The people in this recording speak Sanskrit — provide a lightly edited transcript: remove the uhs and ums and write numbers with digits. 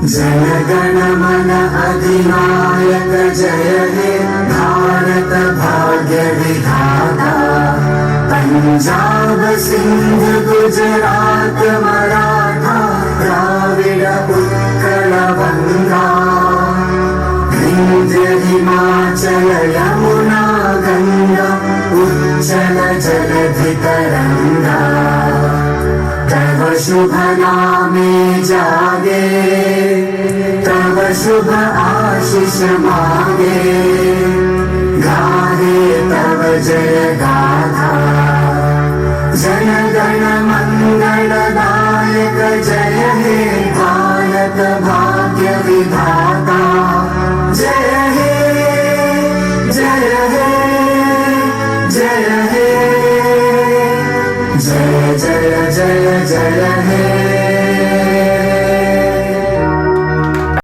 जय गण मन अधिनायक जय हे भारत भाग्य विधाता। पंजाब सिंध गुजरात मराठा द्राविड उत्कल बंगा। विंध्य हिमाचल यमुना गंगा उच्चल जलधि तरंगा। तव शुभ नामे जागे तव शुभ आशीष मांगे। गाहे तव जय गाथा जन गण मंगलदायक जय हे